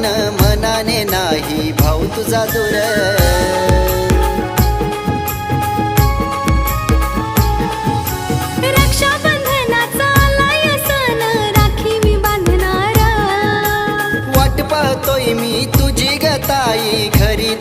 बाळीन मनाने नाही भाऊ तुझा दूर। रक्षाबंधनाचा आलाय सण राखी मी बांधणार। वाट पाहतोय मी तुझी ग ताई घरी